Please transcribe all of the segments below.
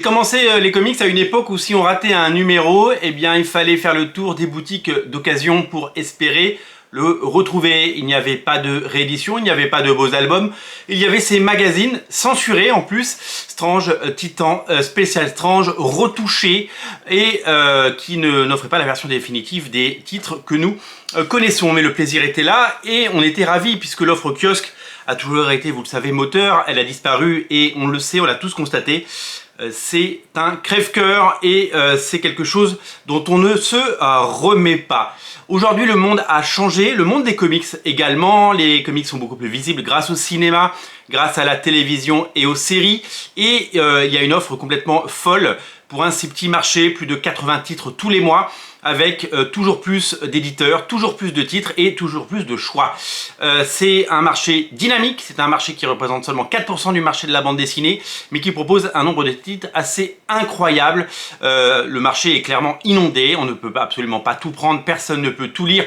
J'ai commencé les comics à une époque où si on ratait un numéro, eh bien il fallait faire le tour des boutiques d'occasion pour espérer le retrouver. Il n'y avait pas de réédition, il n'y avait pas de beaux albums, il y avait ces magazines censurés en plus, Strange, Titan, Special Strange, retouchés et qui n'offraient pas la version définitive des titres que nous connaissons. Mais le plaisir était là et on était ravis puisque l'offre kiosque a toujours été, vous le savez, moteur, elle a disparu et on le sait, on l'a tous constaté. C'est un crève-cœur et c'est quelque chose dont on ne se remet pas. Aujourd'hui, le monde a changé, le monde des comics également. Les comics sont beaucoup plus visibles grâce au cinéma, grâce à la télévision et aux séries. Et il y a une offre complètement folle pour un si petit marché, plus de 80 titres tous les mois, avec toujours plus d'éditeurs, toujours plus de titres et toujours plus de choix. C'est un marché dynamique, c'est un marché qui représente seulement 4% du marché de la bande dessinée, mais qui propose un nombre de titres assez incroyable. Le marché est clairement inondé, on ne peut absolument pas tout prendre, personne ne peut tout lire.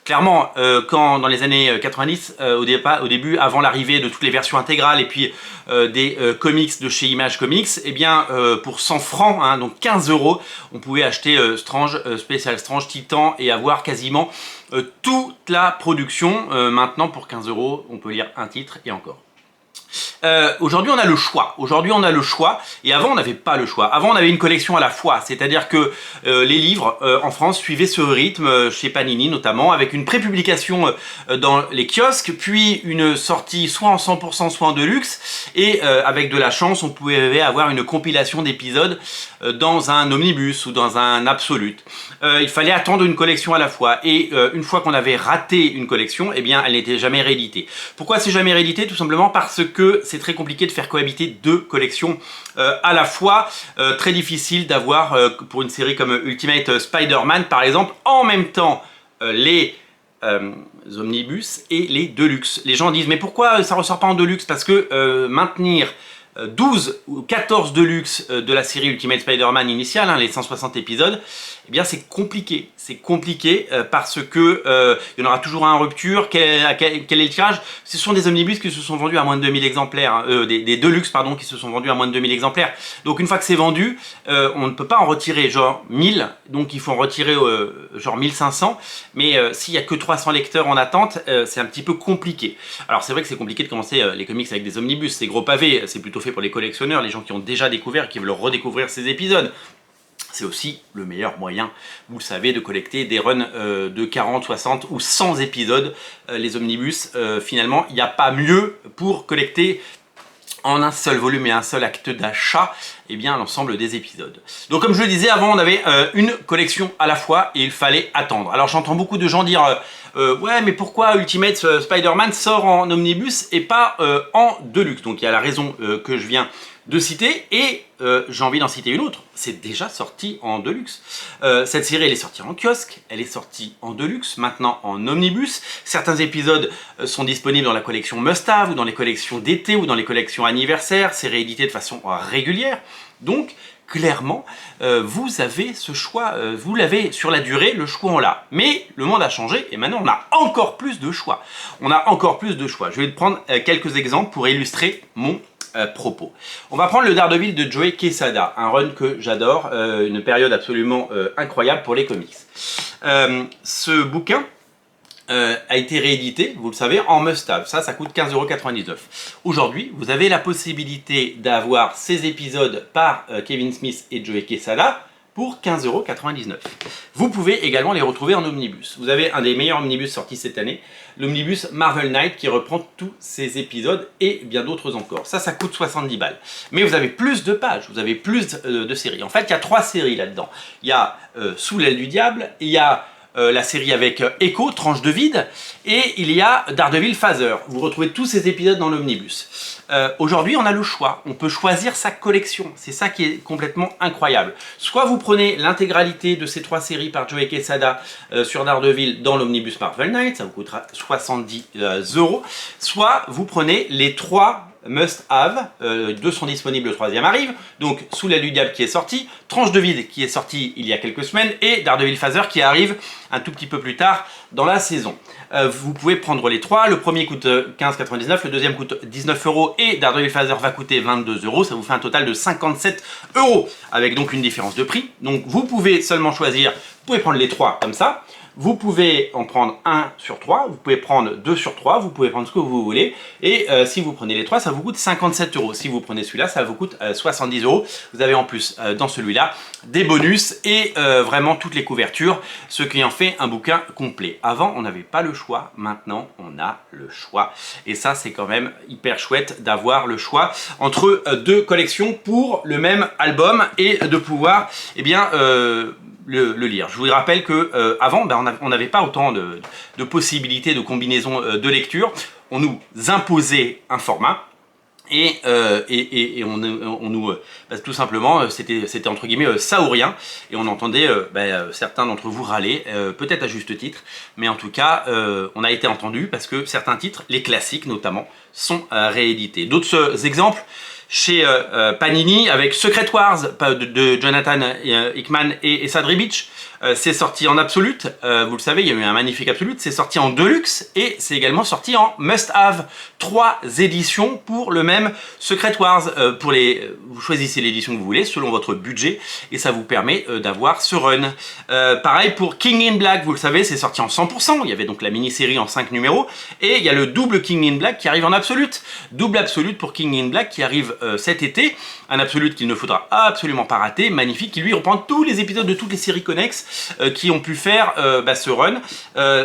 Clairement, quand dans les années 90, au début, avant l'arrivée de toutes les versions intégrales et puis des comics de chez Image Comics, eh bien pour 100 francs, hein, donc 15 €, on pouvait acheter Strange, Special Strange, Titan et avoir quasiment toute la production. Maintenant, pour 15 €, on peut lire un titre et encore. Aujourd'hui on a le choix, et avant on n'avait pas le choix. Avant on avait une collection à la fois, c'est-à-dire que les livres en France suivaient ce rythme, chez Panini notamment, avec une prépublication dans les kiosques, puis une sortie soit en 100% soit en deluxe, et avec de la chance on pouvait avoir une compilation d'épisodes dans un omnibus ou dans un absolute. Il fallait attendre une collection à la fois, et une fois qu'on avait raté une collection, eh bien elle n'était jamais rééditée. Pourquoi c'est jamais réédité? Tout simplement parce que c'est très compliqué de faire cohabiter deux collections à la fois. Très difficile d'avoir, pour une série comme Ultimate Spider-Man par exemple, en même temps les omnibus et les deluxe. Les gens disent mais pourquoi ça ressort pas en deluxe? Parce que maintenir 12 ou 14 deluxe de la série Ultimate Spider-Man initiale, hein, les 160 épisodes, eh bien c'est compliqué. C'est compliqué parce que il y en aura toujours un en rupture. Quel est le tirage? Ce sont des omnibus qui se sont vendus à moins de 2000 exemplaires, hein, des deluxe pardon, qui se sont vendus à moins de 2000 exemplaires. Donc une fois que c'est vendu, on ne peut pas en retirer genre 1000, donc il faut en retirer genre 1500. Mais s'il n'y a que 300 lecteurs en attente, c'est un petit peu compliqué. Alors c'est vrai que c'est compliqué de commencer les comics avec des omnibus, c'est gros pavé, c'est plutôt fait pour les collectionneurs, les gens qui ont déjà découvert et qui veulent redécouvrir ces épisodes. C'est aussi le meilleur moyen, vous le savez, de collecter des runs de 40, 60 ou 100 épisodes. Les omnibus, finalement, il n'y a pas mieux pour collecter en un seul volume et un seul acte d'achat, eh bien l'ensemble des épisodes. Donc comme je le disais, avant on avait une collection à la fois et il fallait attendre. Alors j'entends beaucoup de gens dire ouais mais pourquoi Ultimate Spider-Man sort en omnibus et pas en deluxe? Donc il y a la raison que je viens de citer, et j'ai envie d'en citer une autre. C'est déjà sorti en deluxe. Cette série elle est sortie en kiosque, elle est sortie en deluxe, maintenant en omnibus. Certains épisodes sont disponibles dans la collection Must Have ou dans les collections d'été ou dans les collections anniversaires. C'est réédité de façon régulière. Donc clairement vous avez ce choix, vous l'avez sur la durée, le choix on l'a. Mais le monde a changé et maintenant on a encore plus de choix. On a encore plus de choix. Je vais te prendre quelques exemples pour illustrer mon propos. On va prendre le Daredevil de Joe Quesada, un run que j'adore, une période absolument incroyable pour les comics. Ce bouquin a été réédité, vous le savez, en must-have. Ça coûte 15,99 €. Aujourd'hui, vous avez la possibilité d'avoir ces épisodes par Kevin Smith et Joe Quesada pour 15,99 €. Vous pouvez également les retrouver en omnibus. Vous avez un des meilleurs omnibus sortis cette année, l'omnibus Marvel Knight, qui reprend tous ces épisodes et bien d'autres encore. Ça coûte 70 balles. Mais vous avez plus de pages, vous avez plus de séries. En fait, il y a 3 séries là-dedans. Il y a Sous l'aile du diable, il y a la série avec Echo, Tranche de vide, et il y a Daredevil Phaser. Vous retrouvez tous ces épisodes dans l'omnibus. Aujourd'hui, on a le choix. On peut choisir sa collection. C'est ça qui est complètement incroyable. Soit vous prenez l'intégralité de ces 3 séries par Joe Quesada sur Daredevil dans l'omnibus Marvel Knight, ça vous coûtera 70 €. Soit vous prenez les 3 Must Have, deux sont disponibles, le troisième arrive, donc Sous l'aile du diable qui est sorti, Tranche de vide qui est sorti il y a quelques semaines, et Daredevil Phaser qui arrive un tout petit peu plus tard dans la saison. Vous pouvez prendre les trois, le premier coûte 15,99 €, le deuxième coûte 19 € et Daredevil Phaser va coûter 22 €, ça vous fait un total de 57 €, avec donc une différence de prix. Donc vous pouvez seulement choisir, vous pouvez prendre les trois comme ça, vous pouvez en prendre 1 sur 3, vous pouvez prendre 2 sur 3, vous pouvez prendre ce que vous voulez. Et si vous prenez les 3, ça vous coûte 57 €. Si vous prenez celui-là, ça vous coûte 70 €. Vous avez en plus dans celui-là des bonus et vraiment toutes les couvertures, ce qui en fait un bouquin complet. Avant, on n'avait pas le choix. Maintenant, on a le choix. Et ça, c'est quand même hyper chouette d'avoir le choix entre deux collections pour le même album et de pouvoir, eh bien, le lire. Je vous rappelle que avant, on n'avait pas autant de possibilités de combinaisons de lecture. On nous imposait un format et on nous tout simplement c'était entre guillemets ça ou rien, et on entendait certains d'entre vous râler, peut-être à juste titre, mais en tout cas on a été entendu parce que certains titres, les classiques notamment, sont réédités. D'autres exemples chez Panini avec Secret Wars de Jonathan Hickman et Sad Ribic. C'est sorti en Absolute, vous le savez, il y a eu un magnifique Absolute, c'est sorti en Deluxe et c'est également sorti en Must Have. 3 éditions pour le même Secret Wars. Vous choisissez l'édition que vous voulez selon votre budget et ça vous permet d'avoir ce run. Pareil pour King in Black, vous le savez, c'est sorti en 100%, il y avait donc la mini-série en 5 numéros et il y a le double King in Black qui arrive en Absolute. Double Absolute pour King in Black qui arrive cet été, un Absolute qu'il ne faudra absolument pas rater, magnifique, qui lui reprend tous les épisodes de toutes les séries connexes qui ont pu faire ce run.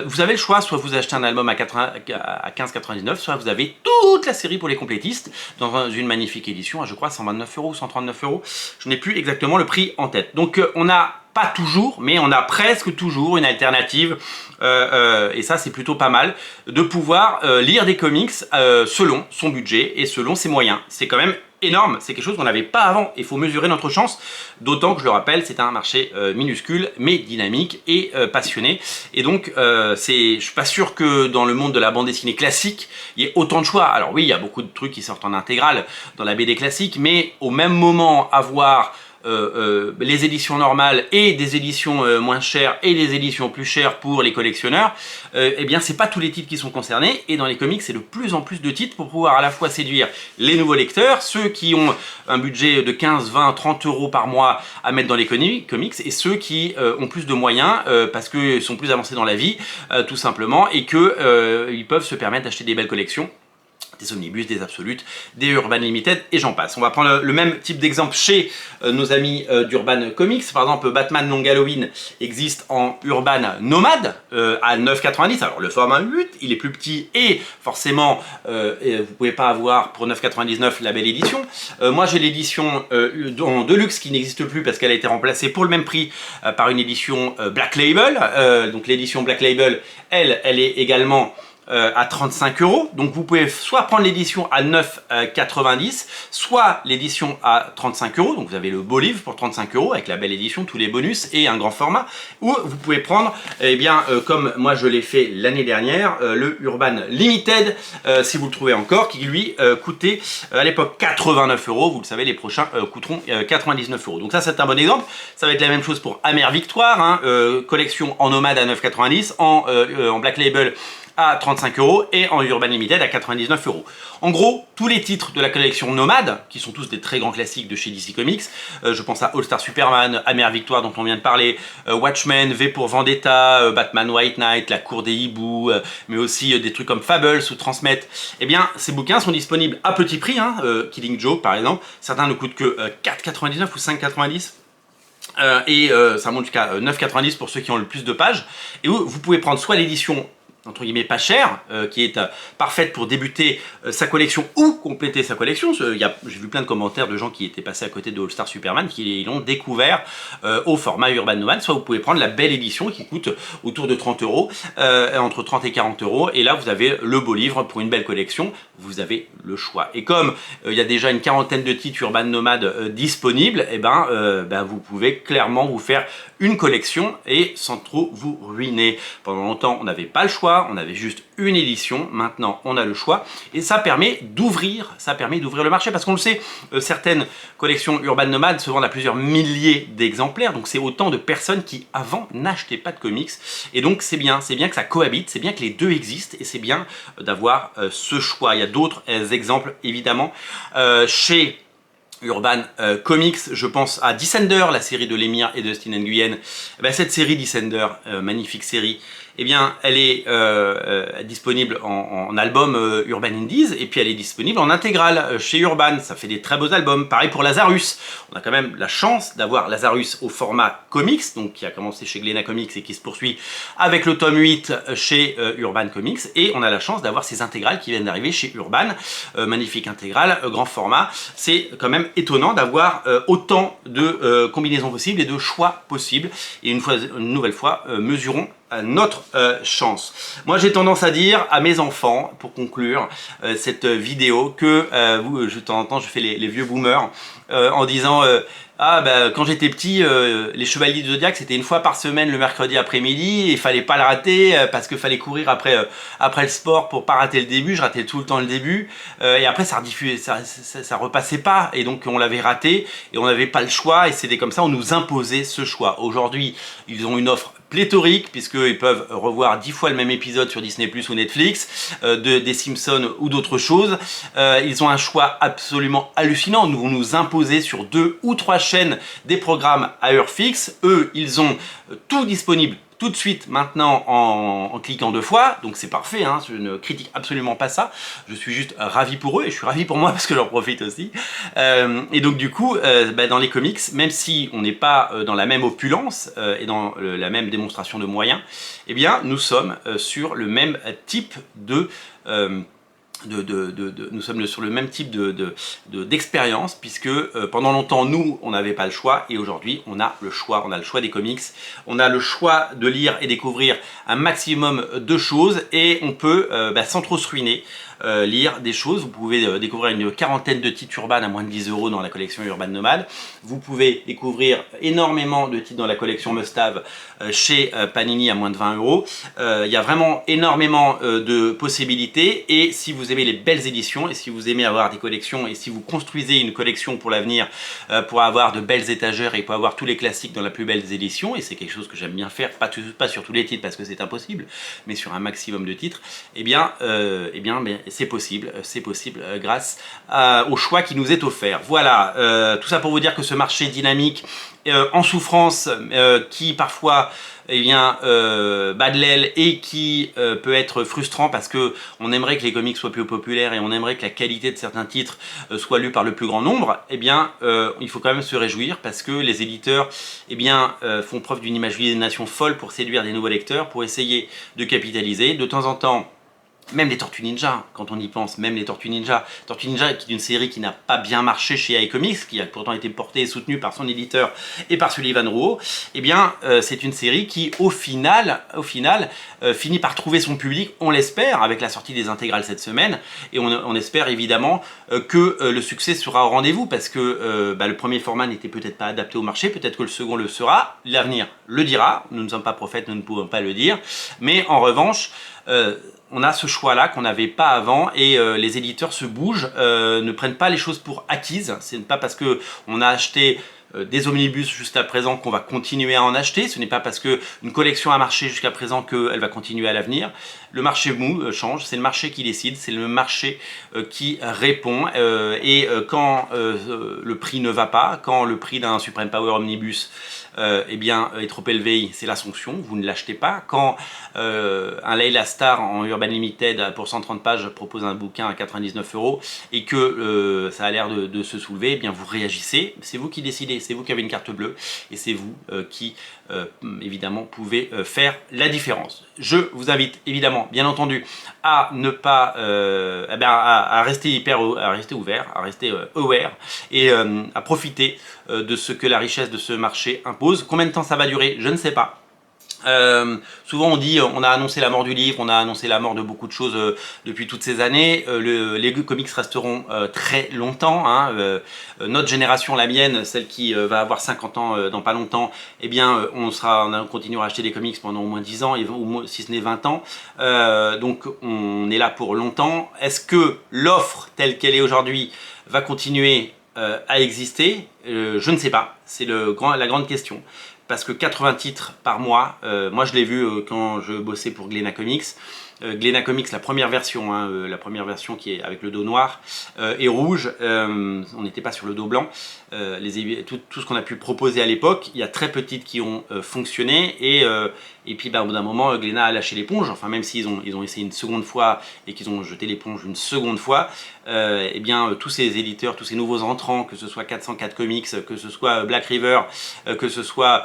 Vous avez le choix, soit vous achetez un album à 15,99 €, soit vous avez toute la série pour les complétistes dans une magnifique édition à, je crois, 129 € ou 139 €. Je n'ai plus exactement le prix en tête. Donc on n'a pas toujours, mais on a presque toujours une alternative, et ça c'est plutôt pas mal, de pouvoir lire des comics selon son budget et selon ses moyens. C'est quand même énorme, c'est quelque chose qu'on n'avait pas avant, il faut mesurer notre chance, d'autant que je le rappelle, c'est un marché minuscule, mais dynamique et passionné, et donc je suis pas sûr que dans le monde de la bande dessinée classique, il y ait autant de choix. Alors oui, il y a beaucoup de trucs qui sortent en intégrale dans la BD classique, mais au même moment avoir les éditions normales et des éditions moins chères et des éditions plus chères pour les collectionneurs, eh bien c'est pas tous les titres qui sont concernés, et dans les comics c'est de plus en plus de titres pour pouvoir à la fois séduire les nouveaux lecteurs, ceux qui ont un budget de 15, 20, 30 € par mois à mettre dans les comics, et ceux qui ont plus de moyens parce qu'ils sont plus avancés dans la vie tout simplement, et que ils peuvent se permettre d'acheter des belles collections, des omnibus, des absolutes, des Urban Limited et j'en passe. On va prendre le même type d'exemple chez nos amis d'Urban Comics. Par exemple, Batman Long Halloween existe en Urban Nomade à 9,90 €. Alors le format 8, il est plus petit et forcément vous pouvez pas avoir pour 9,99 € la belle édition. Moi j'ai l'édition en Deluxe qui n'existe plus parce qu'elle a été remplacée pour le même prix par une édition Black Label. Donc l'édition Black Label, elle est également à 35 €. Donc vous pouvez soit prendre l'édition à 9,90 €, soit l'édition à 35 €. Donc vous avez le beau livre pour 35 € avec la belle édition, tous les bonus et un grand format. Ou vous pouvez prendre, eh bien, comme moi je l'ai fait l'année dernière, le Urban Limited, si vous le trouvez encore, qui lui coûtait à l'époque 89 €. Vous le savez, les prochains coûteront 99 €. Donc ça c'est un bon exemple. Ça va être la même chose pour Amère Victoire, hein, collection en nomade à 9,90 €, en Black Label à 35 € et en Urban Limited à 99 €. En gros, tous les titres de la collection Nomade, qui sont tous des très grands classiques de chez DC Comics, je pense à All Star Superman, Amère Victoire dont on vient de parler, Watchmen, V pour Vendetta, Batman White Knight, La Cour des Hiboux, mais aussi des trucs comme Fables ou Transmet, eh bien ces bouquins sont disponibles à petit prix, hein, Killing Joke par exemple, certains ne coûtent que 4,99 € ou 5,90 €, ça monte jusqu'à 9,90 € pour ceux qui ont le plus de pages, et vous pouvez prendre soit l'édition entre guillemets pas cher, qui est parfaite pour débuter sa collection ou compléter sa collection. J'ai vu plein de commentaires de gens qui étaient passés à côté de All Star Superman, qui l'ont découvert au format Urban Nomade. Soit vous pouvez prendre la belle édition qui coûte autour de 30 €, entre 30 et 40 €, et là vous avez le beau livre pour une belle collection, vous avez le choix. Et comme il y a déjà une quarantaine de titres Urban Nomade disponibles, et vous pouvez clairement vous faire une collection et sans trop vous ruiner. Pendant longtemps on n'avait pas le choix, choix, on avait juste une édition, maintenant on a le choix, et ça permet d'ouvrir le marché, parce qu'on le sait, certaines collections Urban Nomad se vendent à plusieurs milliers d'exemplaires, donc c'est autant de personnes qui avant n'achetaient pas de comics, et donc c'est bien que ça cohabite, c'est bien que les deux existent, et c'est bien d'avoir ce choix. Il y a d'autres exemples évidemment chez Urban Comics, je pense à Descender, la série de Lemire et de Steve Nguyen. Cette série Descender, magnifique série, eh bien, elle est disponible en album Urban Indies, et puis elle est disponible en intégrale chez Urban. Ça fait des très beaux albums. Pareil pour Lazarus. On a quand même la chance d'avoir Lazarus au format comics, donc qui a commencé chez Glénat Comics et qui se poursuit avec le tome 8 chez Urban Comics. Et on a la chance d'avoir ces intégrales qui viennent d'arriver chez Urban. Magnifique intégrale, grand format. C'est quand même étonnant d'avoir autant de combinaisons possibles et de choix possibles. Et une nouvelle fois, mesurons notre chance. Moi j'ai tendance à dire à mes enfants, pour conclure cette vidéo, que de temps en temps je fais les vieux boomers en disant quand j'étais petit, les Chevaliers du Zodiaque c'était une fois par semaine le mercredi après-midi, et il fallait pas le rater parce qu'il fallait courir après le sport pour pas rater le début. Je ratais tout le temps le début et après ça repassait pas, et donc on l'avait raté et on n'avait pas le choix, et c'était comme ça, on nous imposait ce choix. Aujourd'hui ils ont une offre pléthorique, puisqu'ils peuvent revoir 10 fois le même épisode sur Disney Plus ou Netflix, des Simpsons ou d'autres choses. Ils ont un choix absolument hallucinant. Nous nous imposer sur 2 ou 3 chaînes des programmes à heure fixe. Eux, ils ont tout disponible tout de suite maintenant en cliquant 2 fois, donc c'est parfait, hein, je ne critique absolument pas ça, je suis juste ravi pour eux, et je suis ravi pour moi parce que j'en profite aussi. Et donc du coup, dans les comics, même si on n'est pas dans la même opulence et dans la même démonstration de moyens, eh bien nous sommes sur le même type nous sommes sur le même type d'expérience, puisque pendant longtemps nous on n'avait pas le choix, et aujourd'hui on a le choix des comics, on a le choix de lire et découvrir un maximum de choses, et on peut sans trop se ruiner lire des choses. Vous pouvez découvrir une quarantaine de titres Urban à moins de 10 € dans la collection Urban Nomad. Vous pouvez découvrir énormément de titres dans la collection Must Have chez Panini à moins de 20 €. Il y a vraiment énormément de possibilités, et si vous aimez les belles éditions, et si vous aimez avoir des collections, et si vous construisez une collection pour l'avenir, pour avoir de belles étagères et pour avoir tous les classiques dans la plus belle édition, et c'est quelque chose que j'aime bien faire, pas sur tous les titres parce que c'est impossible, mais sur un maximum de titres, eh bien c'est possible grâce au choix qui nous est offert. Voilà, tout ça pour vous dire que ce marché dynamique, en souffrance, qui parfois bat de l'aile, et qui peut être frustrant parce que on aimerait que les comics soient plus populaires et on aimerait que la qualité de certains titres soit lue par le plus grand nombre, eh bien il faut quand même se réjouir, parce que les éditeurs font preuve d'une imagination folle pour séduire des nouveaux lecteurs, pour essayer de capitaliser. De temps en temps, même les Tortues Ninja, quand on y pense, même les Tortues Ninja qui est une série qui n'a pas bien marché chez iComics, qui a pourtant été portée et soutenue par son éditeur et par Sullivan Rouault, eh bien c'est une série qui au final finit par trouver son public, on l'espère, avec la sortie des intégrales cette semaine, et on espère évidemment que le succès sera au rendez-vous, parce que le premier format n'était peut-être pas adapté au marché, peut-être que le second le sera, l'avenir le dira, nous ne sommes pas prophètes, nous ne pouvons pas le dire, mais en revanche, on a ce choix-là qu'on n'avait pas avant, et les éditeurs se bougent, ne prennent pas les choses pour acquises. Ce n'est pas parce qu'on a acheté des omnibus jusqu'à présent qu'on va continuer à en acheter. Ce n'est pas parce qu'une collection a marché jusqu'à présent qu'elle va continuer à l'avenir. Le marché change, c'est le marché qui décide, c'est le marché qui répond, et quand le prix ne va pas, quand le prix d'un Supreme Power Omnibus est trop élevé, c'est la sanction, vous ne l'achetez pas. Quand un Layla Star en Urban Limited pour 130 pages propose un bouquin à 99 € et que ça a l'air de se soulever, eh bien vous réagissez, c'est vous qui décidez, c'est vous qui avez une carte bleue, et c'est vous qui évidemment pouvez faire la différence. Je vous invite évidemment, bien entendu, à ne pas à rester ouvert, à rester aware, et à profiter de ce que la richesse de ce marché impose. Combien de temps ça va durer, je ne sais pas. Souvent on dit on a annoncé la mort du livre, on a annoncé la mort de beaucoup de choses depuis toutes ces années. Les comics resteront très longtemps, hein. Notre génération, la mienne, celle qui va avoir 50 ans dans pas longtemps, eh bien on continuera à acheter des comics pendant au moins 10 ans, si ce n'est 20 ans. Donc on est là pour longtemps. Est-ce que l'offre telle qu'elle est aujourd'hui va continuer à exister? Je ne sais pas, c'est la grande question. Parce que 80 titres par mois, moi je l'ai vu quand je bossais pour Glénat Comics. Glénat Comics, la première version, hein, la version qui est avec le dos noir et rouge, on n'était pas sur le dos blanc. Tout ce qu'on a pu proposer à l'époque, il y a très peu de titres qui ont fonctionné et puis au bout d'un moment, Glénat a lâché l'éponge. Enfin, même s'ils ont essayé une seconde fois et qu'ils ont jeté l'éponge une seconde fois, eh bien tous ces éditeurs, tous ces nouveaux entrants, que ce soit 404 Comics, que ce soit Black River, que ce soit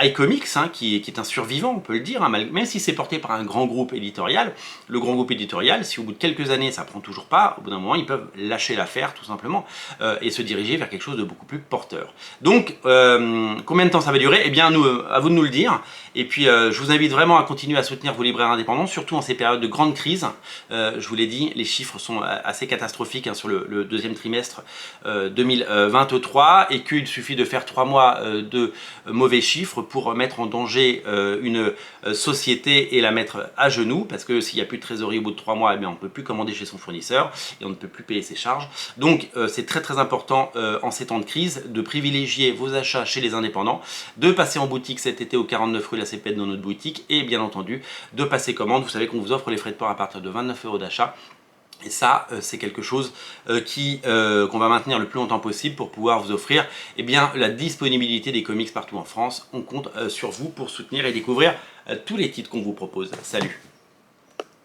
iComics, hein, qui est un survivant, on peut le dire, hein, même si c'est porté par un grand groupe éditorial. Le grand groupe éditorial, si au bout de quelques années ça prend toujours pas, au bout d'un moment ils peuvent lâcher l'affaire tout simplement et se diriger vers quelque chose de beaucoup plus porteur. Donc combien de temps ça va durer? Eh bien à vous de nous le dire. Et puis je vous invite vraiment à continuer à soutenir vos libraires indépendants, surtout en ces périodes de grande crise. Je vous l'ai dit, les chiffres sont assez catastrophiques hein, sur le deuxième trimestre 2023 et qu'il suffit de faire 3 mois de mauvais chiffres pour mettre en danger une société et la mettre à genoux, parce que s'il n'y a plus de trésorerie au bout de 3 mois, eh bien, on ne peut plus commander chez son fournisseur et on ne peut plus payer ses charges. Donc c'est très important en ces temps de crise de privilégier vos achats chez les indépendants, de passer en boutique cet été au 49 rue La Cépède dans notre boutique et bien entendu de passer commande. Vous savez qu'on vous offre les frais de port à partir de 29 € d'achat. Et ça, c'est quelque chose qu'on va maintenir le plus longtemps possible pour pouvoir vous offrir eh bien, la disponibilité des comics partout en France. On compte sur vous pour soutenir et découvrir tous les titres qu'on vous propose. Salut!